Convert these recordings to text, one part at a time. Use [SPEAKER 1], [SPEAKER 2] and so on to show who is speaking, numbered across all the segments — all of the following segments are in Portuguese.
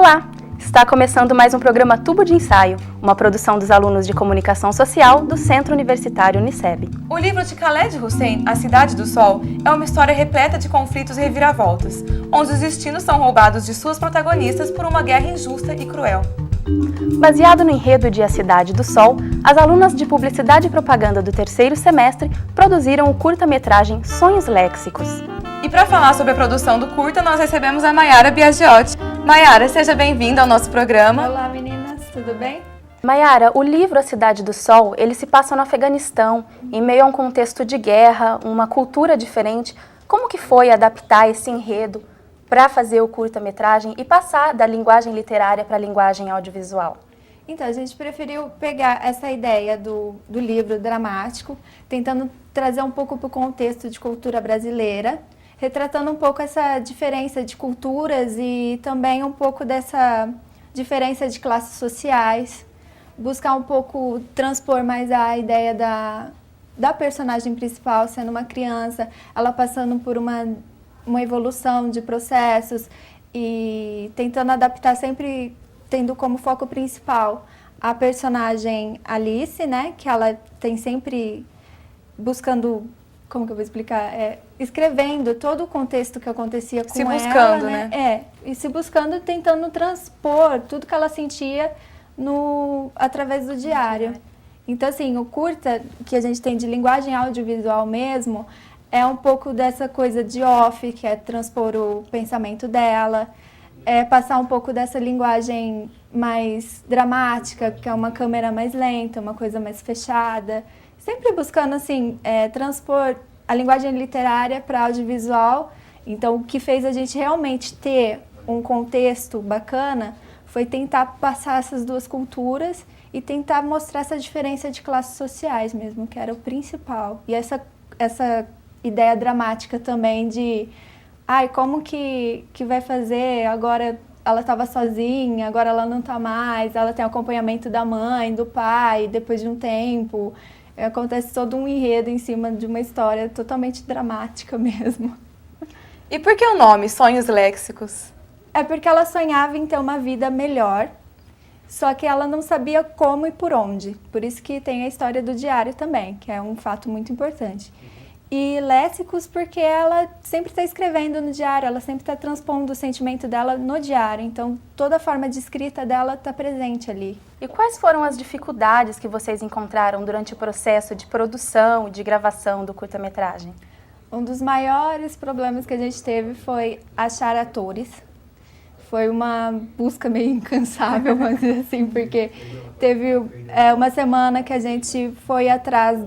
[SPEAKER 1] Olá! Está começando mais um programa Tubo de Ensaio, uma produção dos alunos de Comunicação Social do Centro Universitário Uniceb.
[SPEAKER 2] O livro de Khaled Hossein, A Cidade do Sol, é uma história repleta de conflitos e reviravoltas, onde os destinos são roubados de suas protagonistas por uma guerra injusta e cruel.
[SPEAKER 1] Baseado no enredo de A Cidade do Sol, as alunas de Publicidade e Propaganda do terceiro semestre produziram o curta-metragem Sonhos Léxicos.
[SPEAKER 2] E para falar sobre a produção do curta, nós recebemos a Mayara Biagiotti. Mayara, seja bem-vinda ao nosso programa.
[SPEAKER 3] Olá, meninas, tudo bem?
[SPEAKER 1] Mayara, o livro A Cidade do Sol, ele se passa no Afeganistão, em meio a um contexto de guerra, uma cultura diferente. Como que foi adaptar esse enredo para fazer o curta-metragem e passar da linguagem literária para a linguagem audiovisual?
[SPEAKER 3] Então, a gente preferiu pegar essa ideia do livro dramático, tentando trazer um pouco para o contexto de cultura brasileira, retratando um pouco essa diferença de culturas e também um pouco dessa diferença de classes sociais, buscar um pouco transpor mais a ideia da personagem principal sendo uma criança, ela passando por uma evolução de processos e tentando adaptar sempre, tendo como foco principal a personagem Alice, né, que ela tem sempre buscando, como que eu vou explicar, escrevendo todo o contexto que acontecia com ela. Se buscando, né? E se buscando, tentando transpor tudo que ela sentia através do diário. Então, assim, o curta que a gente tem de linguagem audiovisual mesmo é um pouco dessa coisa de off, que é transpor o pensamento dela, passar um pouco dessa linguagem mais dramática, que é uma câmera mais lenta, uma coisa mais fechada, sempre buscando, assim, transpor a linguagem literária para audiovisual. Então, o que fez a gente realmente ter um contexto bacana foi tentar passar essas duas culturas e tentar mostrar essa diferença de classes sociais mesmo, que era o principal. E essa ideia dramática também de como que vai fazer, agora ela estava sozinha, agora ela não está mais, ela tem acompanhamento da mãe, do pai, depois de um tempo. Acontece todo um enredo em cima de uma história totalmente dramática mesmo.
[SPEAKER 2] E por que o nome, Sonhos Léxicos?
[SPEAKER 3] É porque ela sonhava em ter uma vida melhor, só que ela não sabia como e por onde. Por isso que tem a história do diário também, que é um fato muito importante. E léxicos porque ela sempre está escrevendo no diário, ela sempre está transpondo o sentimento dela no diário. Então, toda a forma de escrita dela está presente ali.
[SPEAKER 1] E quais foram as dificuldades que vocês encontraram durante o processo de produção e de gravação do curta-metragem?
[SPEAKER 3] Um dos maiores problemas que a gente teve foi achar atores. Foi uma busca meio incansável, vamos dizer assim, porque teve uma semana que a gente foi atrás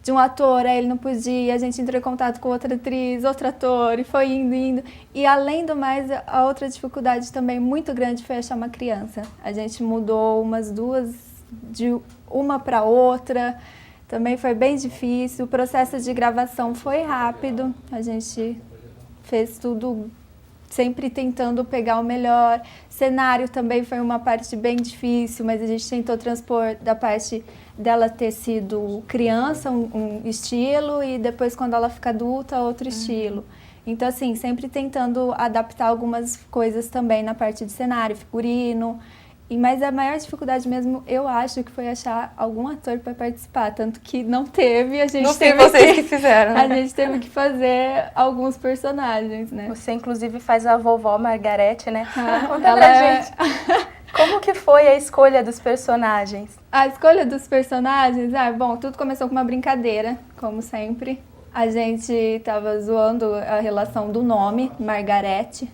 [SPEAKER 3] de um ator, aí ele não podia, a gente entrou em contato com outra atriz, outro ator, e foi indo. E além do mais, a outra dificuldade também muito grande foi achar uma criança. A gente mudou umas duas, de uma para outra, também foi bem difícil. O processo de gravação foi rápido, a gente fez tudo sempre tentando pegar o melhor. Cenário também foi uma parte bem difícil, mas a gente tentou transpor da parte dela ter sido criança, um estilo, e depois quando ela fica adulta, outro estilo. Então, assim, sempre tentando adaptar algumas coisas também na parte de cenário, figurino. Mas a maior dificuldade mesmo, eu acho, que foi achar algum ator para participar. Tanto que não teve, a gente
[SPEAKER 2] não
[SPEAKER 3] teve
[SPEAKER 2] vocês que fizeram, né?
[SPEAKER 3] A gente teve que fazer alguns personagens, né?
[SPEAKER 1] Você, inclusive, faz a vovó Margarete, né? Conta
[SPEAKER 3] ela
[SPEAKER 1] pra gente. Como que foi a escolha dos personagens?
[SPEAKER 3] A escolha dos personagens? Bom, tudo começou com uma brincadeira, como sempre. A gente estava zoando a relação do nome, Margarete,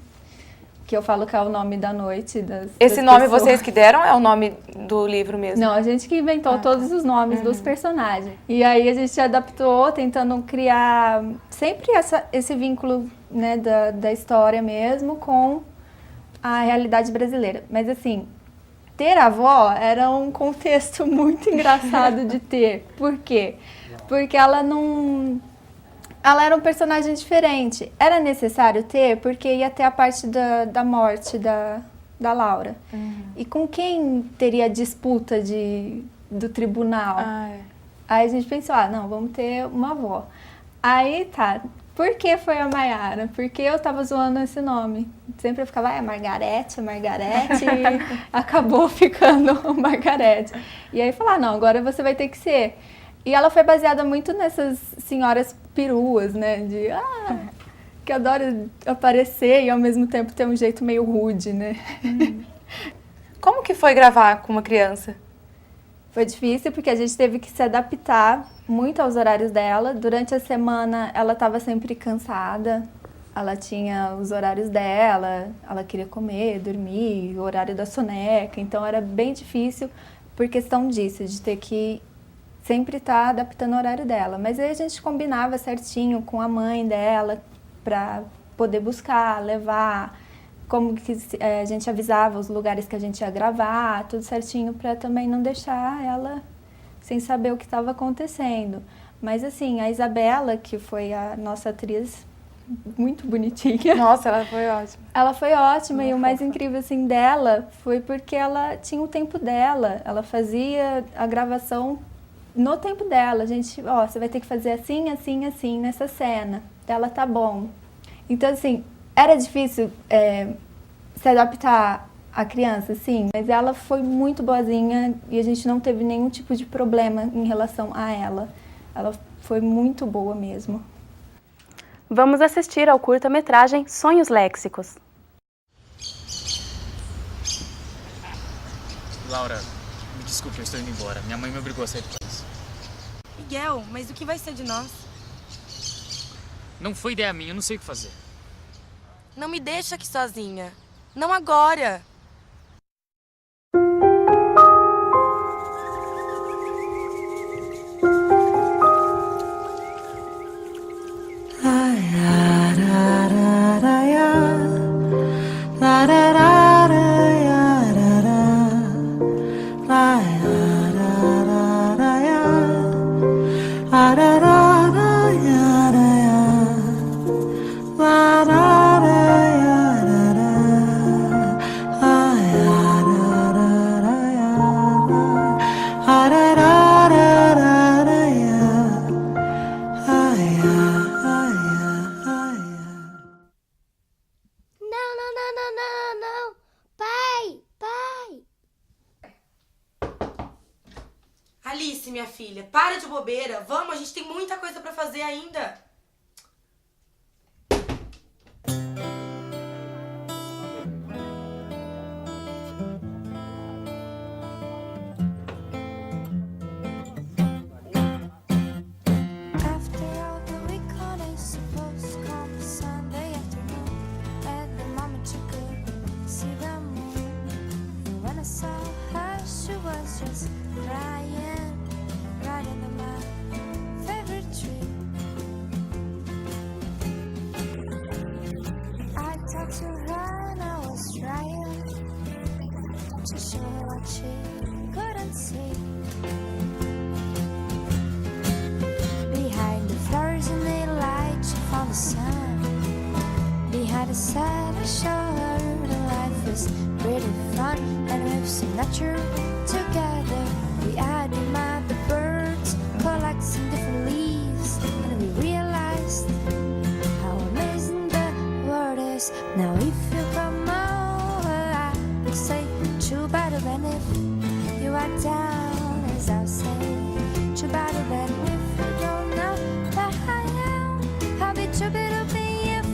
[SPEAKER 3] que eu falo que é o nome da noite das
[SPEAKER 2] Esse nome
[SPEAKER 3] pessoas.
[SPEAKER 2] Vocês que deram é o nome do livro mesmo?
[SPEAKER 3] Não, a gente que inventou todos os nomes dos personagens. E aí a gente adaptou, tentando criar sempre esse vínculo, né, da história mesmo com a realidade brasileira. Mas assim, ter avó era um contexto muito engraçado de ter. Por quê? Porque ela era um personagem diferente. Era necessário ter, porque ia ter a parte da morte da Laura. E com quem teria disputa do tribunal? Aí a gente pensou, não, vamos ter uma avó. Aí tá, Por que foi a Maiara? Porque eu tava zoando esse nome. Sempre eu ficava, Margarete, e acabou ficando Margarete. E aí falar, não, agora você vai ter que ser. E ela foi baseada muito nessas senhoras peruas, né? Que adoram aparecer e ao mesmo tempo ter um jeito meio rude, né?
[SPEAKER 2] Como que foi gravar com uma criança?
[SPEAKER 3] Foi difícil porque a gente teve que se adaptar muito aos horários dela. Durante a semana ela estava sempre cansada, ela tinha os horários dela, ela queria comer, dormir, o horário da soneca, então era bem difícil por questão disso, de ter que sempre estar adaptando o horário dela. Mas aí a gente combinava certinho com a mãe dela para poder buscar, levar, como que a gente avisava os lugares que a gente ia gravar, tudo certinho para também não deixar ela sem saber o que estava acontecendo. Mas assim, a Isabela, que foi a nossa atriz muito bonitinha.
[SPEAKER 2] Nossa, ela foi ótima.
[SPEAKER 3] Ela foi ótima e o mais
[SPEAKER 2] fofa.
[SPEAKER 3] incrível assim dela foi porque ela tinha o tempo dela. Ela fazia a gravação no tempo dela. A gente, você vai ter que fazer assim, assim, assim nessa cena. Ela tá bom. Então assim, era difícil se adaptar à criança, sim, mas ela foi muito boazinha e a gente não teve nenhum tipo de problema em relação a ela. Ela foi muito boa mesmo.
[SPEAKER 1] Vamos assistir ao curta-metragem Sonhos Léxicos.
[SPEAKER 4] Laura, me desculpe, eu estou indo embora. Minha mãe me obrigou a sair do país.
[SPEAKER 5] Miguel, mas o que vai ser de nós?
[SPEAKER 4] Não foi ideia minha, eu não sei o que fazer.
[SPEAKER 5] Não me deixa aqui sozinha. Não agora.
[SPEAKER 6] Não. Pai!
[SPEAKER 5] Alice, minha filha, para de bobeira. Vamos, a gente tem muita coisa pra fazer ainda.
[SPEAKER 6] Nature together, we admired the birds, collecting different leaves, and we realized how amazing the world is. Now if you come over, I would say too bad than if you are down, as I'll say too bad than if you don't know that I am. I'll be too bad if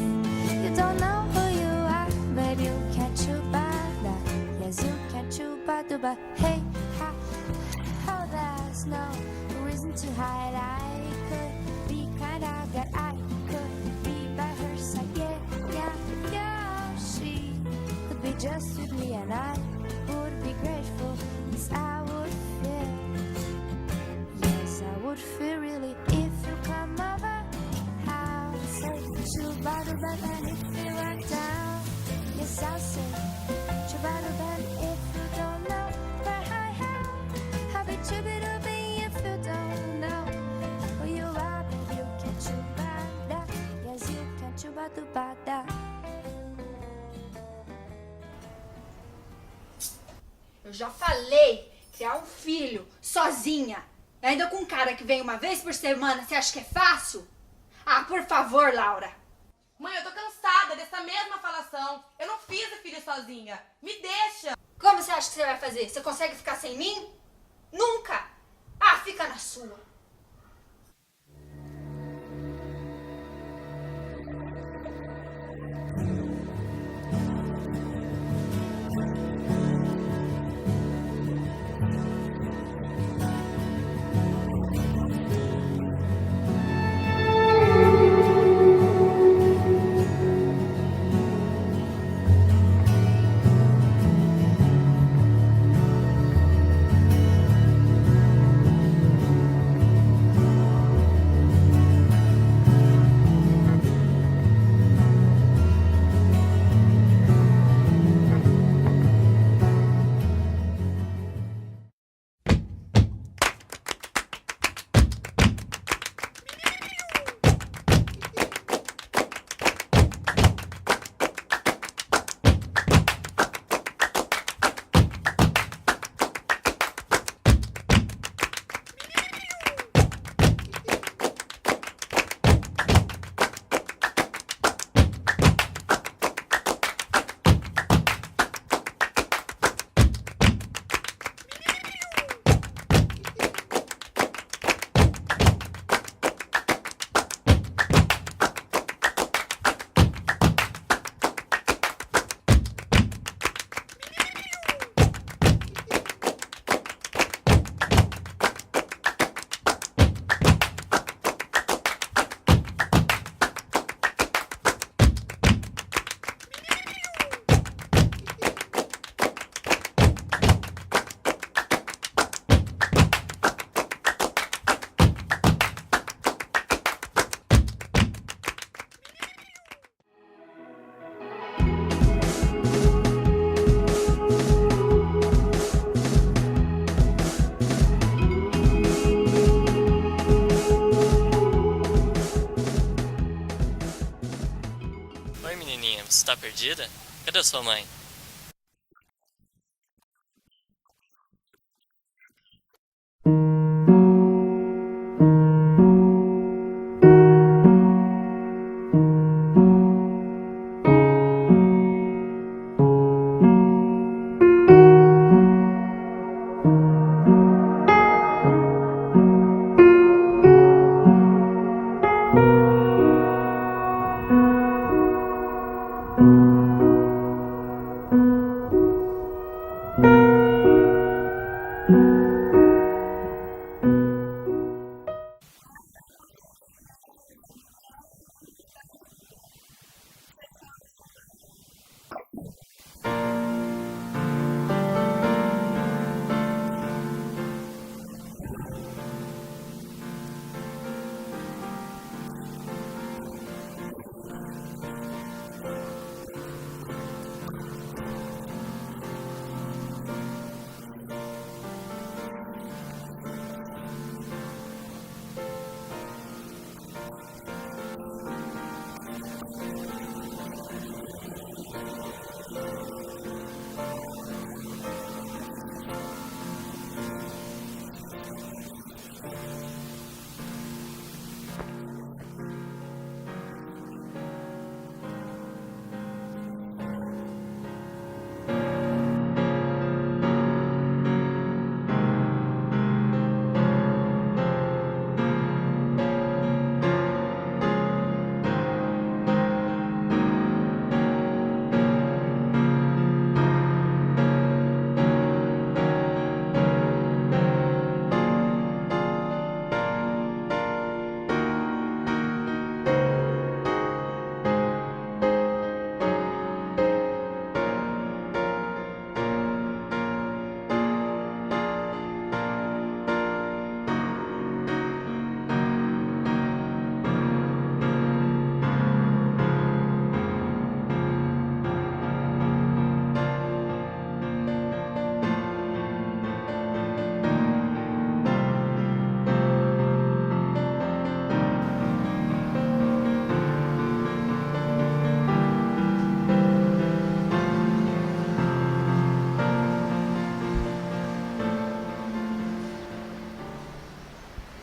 [SPEAKER 6] you don't know who you are, but you can't too bad that. Yes, you can't too bad. But hey, how there's no reason to hide. I could be kinda good, I could be by her side. Yeah, she could be just with me, and I would be grateful. Yes, I would feel. Yes, I would feel really if you come over. I'll say too bad, and if you are down, yes, I'll say too bad, and if you don't know. If you don't know who you are, you can't chew bad. Yes, you can't chew bad.
[SPEAKER 7] Eu já falei, criar um filho sozinha, ainda com um cara que vem uma vez por semana, você acha que é fácil? Ah, por favor, Laura.
[SPEAKER 5] Mãe, eu tô cansada dessa mesma falação. Eu não fiz a filha sozinha. Me deixa.
[SPEAKER 7] Como você acha que você vai fazer? Você consegue ficar sem mim? Nunca! Ah, fica na sua.
[SPEAKER 8] Oi, menininha, você tá perdida? Cadê a sua mãe?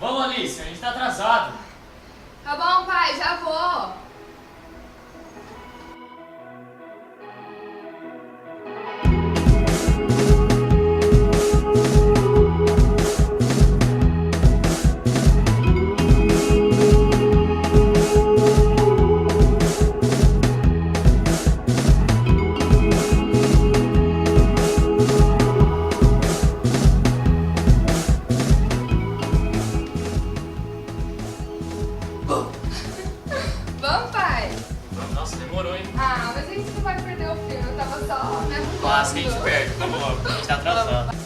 [SPEAKER 4] Vamos, Alice, a gente tá atrasado.
[SPEAKER 7] Tá bom, pai,
[SPEAKER 9] gente não vai perder o filme, eu tava só me arrumando.
[SPEAKER 4] Quase que a gente perde, vamos logo, a gente tá atrasado.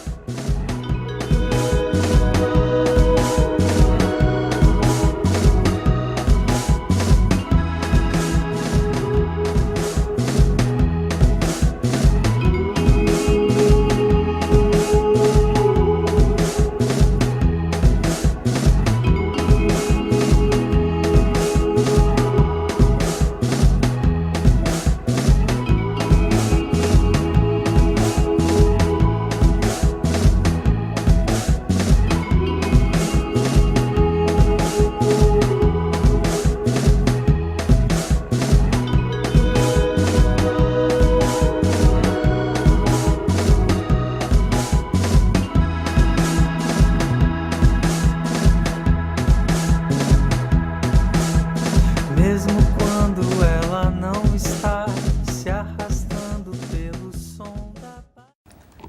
[SPEAKER 10] Mesmo quando ela não está se arrastando pelo som da...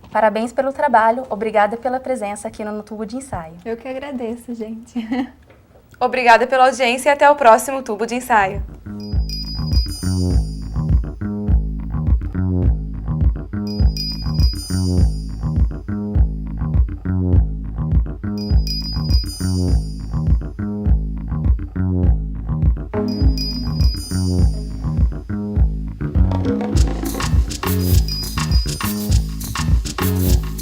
[SPEAKER 1] Parabéns pelo trabalho, obrigada pela presença aqui no Tubo de Ensaio.
[SPEAKER 3] Eu que agradeço, gente.
[SPEAKER 2] Obrigada pela audiência e até o próximo Tubo de Ensaio.
[SPEAKER 6] Thank you.